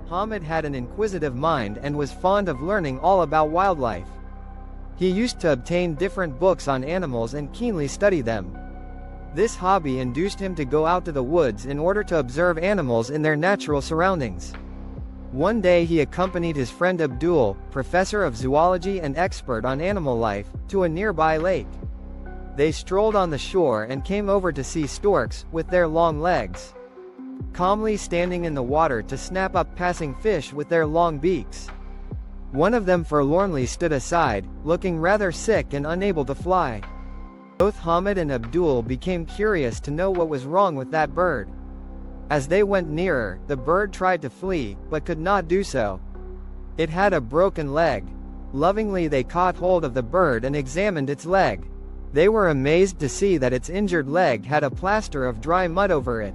Hamid had an inquisitive mind and was fond of learning all about wildlife. He used to obtain different books on animals and keenly study them. This hobby induced him to go out to the woods in order to observe animals in their natural surroundings. One day he accompanied his friend Abdul, professor of zoology and expert on animal life, to a nearby lake. They strolled on the shore and came over to see storks, with their long legs, calmly standing in the water to snap up passing fish with their long beaks. One of them forlornly stood aside, looking rather sick and unable to fly. Both Hamid and Abdul became curious to know what was wrong with that bird. As they went nearer, the bird tried to flee, but could not do so. It had a broken leg. Lovingly they caught hold of the bird and examined its leg. They were amazed to see that its injured leg had a plaster of dry mud over it.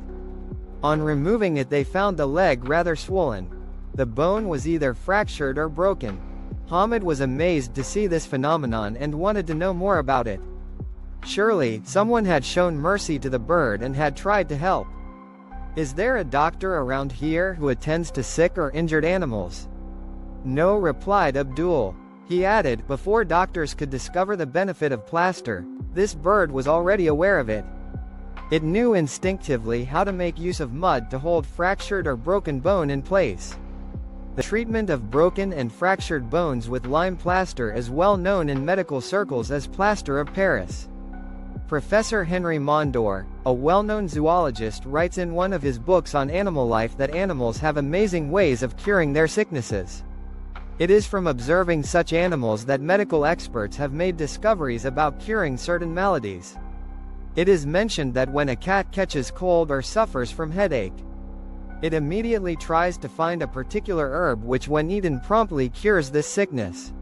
On removing it they found the leg rather swollen. The bone was either fractured or broken. Hamid was amazed to see this phenomenon and wanted to know more about it. Surely, someone had shown mercy to the bird and had tried to help. Is there a doctor around here who attends to sick or injured animals? No, replied Abdul. He added, before doctors could discover the benefit of plaster, this bird was already aware of it. It knew instinctively how to make use of mud to hold fractured or broken bone in place. The treatment of broken and fractured bones with lime plaster is well known in medical circles as plaster of Paris. Professor Henry Mondor, a well-known zoologist, writes in one of his books on animal life that animals have amazing ways of curing their sicknesses. It is from observing such animals that medical experts have made discoveries about curing certain maladies. It is mentioned that when a cat catches cold or suffers from headache, it immediately tries to find a particular herb which when eaten promptly cures this sickness.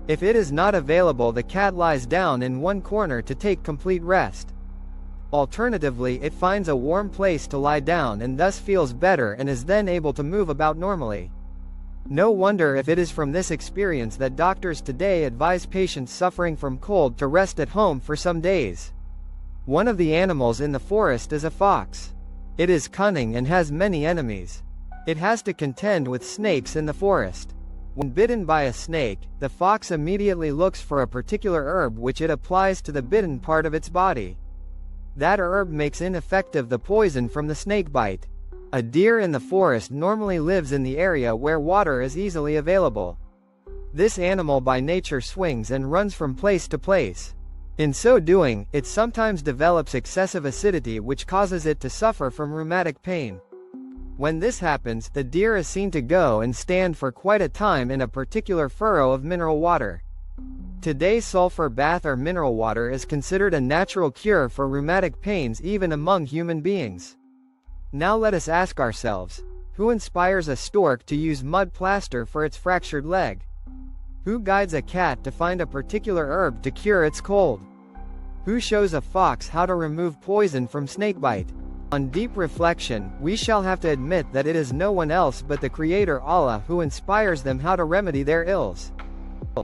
If it is not available, the cat lies down in one corner to take complete rest. Alternatively, it finds a warm place to lie down and thus feels better and is then able to move about normally. No wonder if it is from this experience that doctors today advise patients suffering from cold to rest at home for some days. One of the animals in the forest is a fox. It is cunning and has many enemies. It has to contend with snakes in the forest. When bitten by a snake, the fox immediately looks for a particular herb which it applies to the bitten part of its body. That herb makes ineffective the poison from the snake bite. A deer in the forest normally lives in the area where water is easily available. This animal by nature swings and runs from place to place. In so doing, it sometimes develops excessive acidity which causes it to suffer from rheumatic pain. When this happens, the deer is seen to go and stand for quite a time in a particular furrow of mineral water. Today, sulfur bath or mineral water is considered a natural cure for rheumatic pains even among human beings. Now let us ask ourselves, who inspires a stork to use mud plaster for its fractured leg? Who guides a cat to find a particular herb to cure its cold? Who shows a fox how to remove poison from snakebite? On deep reflection, we shall have to admit that it is no one else but the Creator Allah who inspires them how to remedy their ills.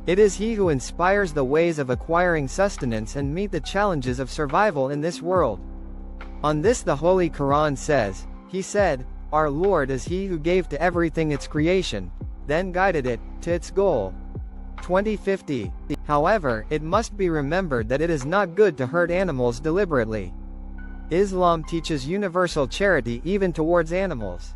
It is He who inspires the ways of acquiring sustenance and meet the challenges of survival in this world. On this the Holy Quran says, He said, Our Lord is He who gave to everything its creation, then guided it to its goal. 2050. However, it must be remembered that it is not good to hurt animals deliberately. Islam teaches universal charity even towards animals.